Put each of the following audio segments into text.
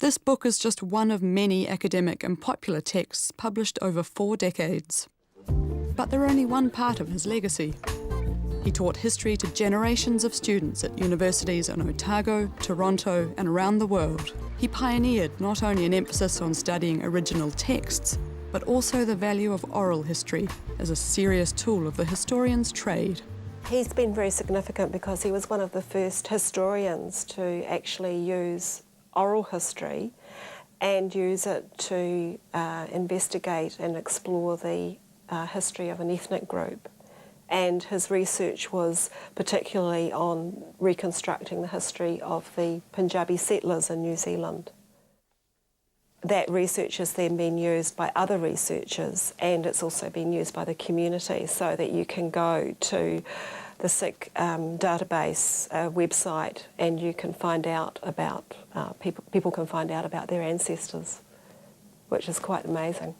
This book is just one of many academic and popular texts published over 4 decades. But they're only one part of his legacy. He taught history to generations of students at universities in Otago, Toronto, and around the world. He pioneered not only an emphasis on studying original texts, but also the value of oral history as a serious tool of the historian's trade. He's been very significant because he was one of the first historians to actually use oral history and use it to investigate and explore the history of an ethnic group. And his research was particularly on reconstructing the history of the Punjabi settlers in New Zealand. That research has then been used by other researchers, and it's also been used by the community, so that you can go to the Sikh database website and you can find out about, people can find out about their ancestors, which is quite amazing.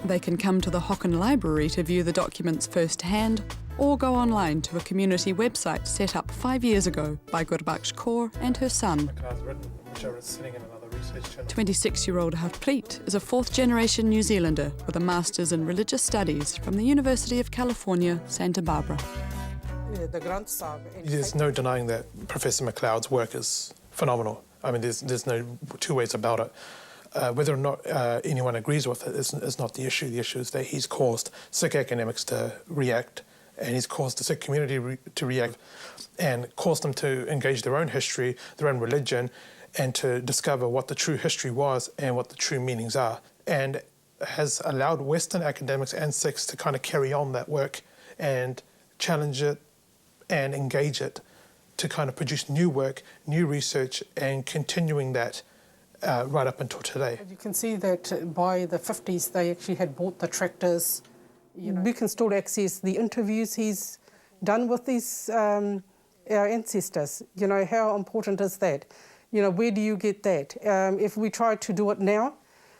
They can come to the Hocken Library to view the documents firsthand, or go online to a community website set up 5 years ago by Gurbaksh Kaur and her son. 26-year-old Harpreet is a 4th-generation New Zealander with a Master's in Religious Studies from the University of California, Santa Barbara. There's no denying that Professor McLeod's work is phenomenal. I mean, there's no two ways about it. Whether or not anyone agrees with it is not the issue. The issue is that he's caused Sikh academics to react, and he's caused the Sikh community to react, and caused them to engage their own history, their own religion, and to discover what the true history was and what the true meanings are, and has allowed Western academics and Sikhs to kind of carry on that work and challenge it and engage it to kind of produce new work, new research, and continuing that right up until today. You can see that by the 50s they actually had bought the tractors. You know, we can still access the interviews he's done with these our ancestors. You know, how important is that? You know, where do you get that? If we try to do it now,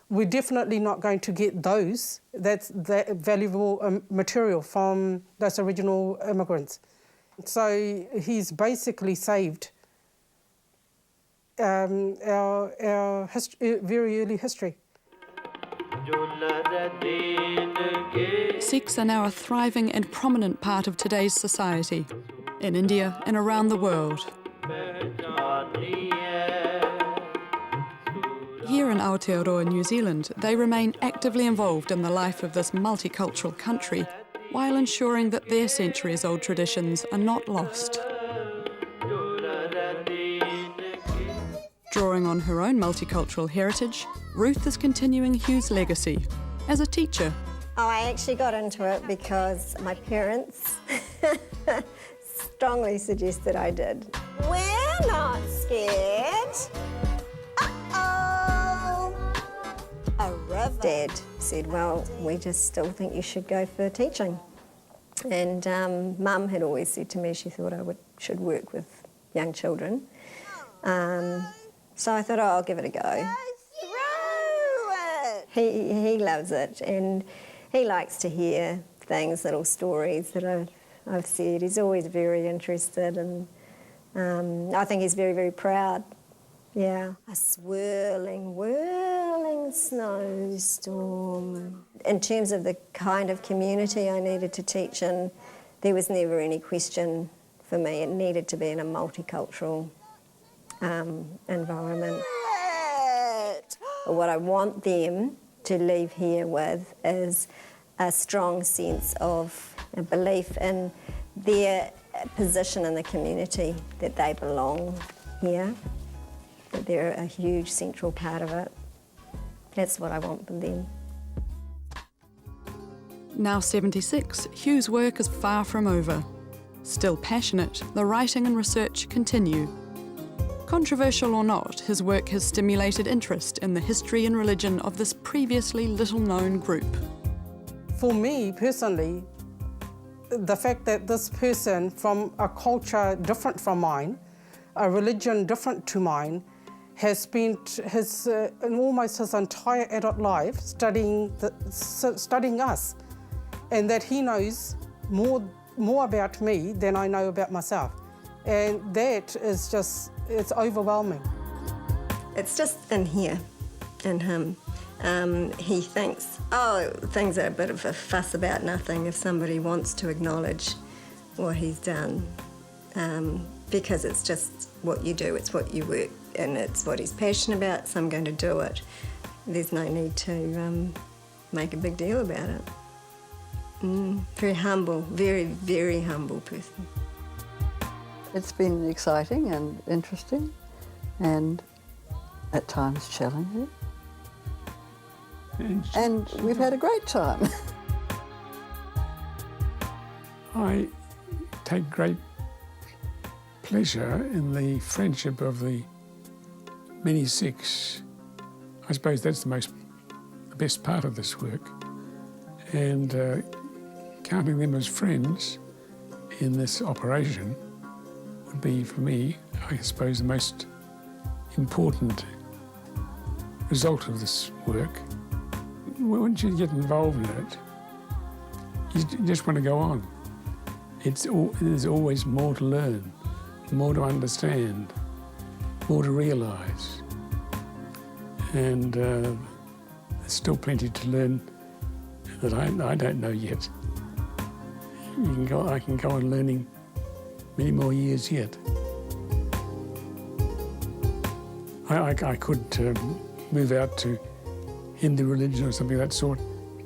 we're definitely not going to get that valuable material from those original immigrants. So he's basically saved our very early history. Sikhs are now a thriving and prominent part of today's society, in India and around the world. Here in Aotearoa, New Zealand, they remain actively involved in the life of this multicultural country, while ensuring that their centuries-old traditions are not lost. Drawing on her own multicultural heritage, Ruth is continuing Hugh's legacy as a teacher. Oh, I actually got into it because my parents strongly suggested I did. We're not scared. Uh-oh. A river. Dad said, well, we just still think you should go for teaching. And Mum had always said to me she thought I should work with young children. So I thought, oh, I'll give it a go. He loves it, and he likes to hear things, little stories that I've said. He's always very interested, and I think he's very, very proud. Yeah. A swirling, whirling snowstorm. In terms of the kind of community I needed to teach in, there was never any question for me. It needed to be in a multicultural environment. What I want them to leave here with is a strong sense of a belief in their position in the community, that they belong here, that they're a huge central part of it. That's what I want for them. Now 76, Hugh's work is far from over. Still passionate, the writing and research continue. Controversial or not, his work has stimulated interest in the history and religion of this previously little-known group. For me, personally, the fact that this person from a culture different from mine, a religion different to mine, has spent almost his entire adult life studying us, and that he knows more about me than I know about myself. And that is just, it's overwhelming. It's just in here, in him. He thinks, oh, things are a bit of a fuss about nothing if somebody wants to acknowledge what he's done, because it's just what you do, it's what you work, and it's what he's passionate about, so I'm going to do it. There's no need to make a big deal about it. Very humble, very, very humble person. It's been exciting and interesting and at times challenging. And we've had a great time. I take great pleasure in the friendship of the many Sikhs. I suppose that's the best part of this work. And counting them as friends in this operation would be, for me, I suppose, the most important result of this work. Once you get involved in it, you just want to go on. There's always more to learn, more to understand, more to realise. And there's still plenty to learn that I don't know yet. I can go on learning many more years yet. I could move out to Hindu religion or something of that sort,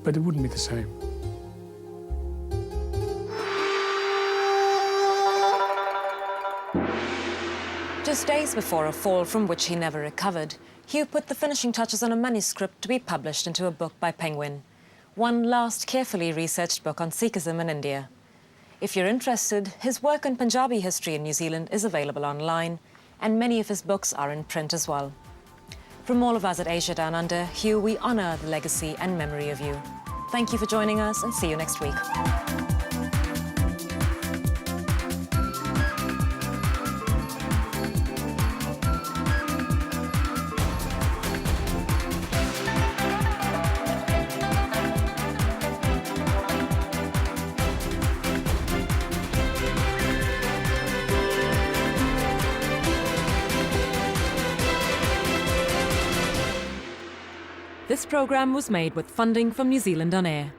but it wouldn't be the same. Just days before a fall from which he never recovered, Hugh put the finishing touches on a manuscript to be published into a book by Penguin, one last carefully researched book on Sikhism in India. If you're interested, his work on Punjabi history in New Zealand is available online, and many of his books are in print as well. From all of us at Asia Down Under, Hugh, we honour the legacy and memory of you. Thank you for joining us, and see you next week. This programme was made with funding from New Zealand On Air.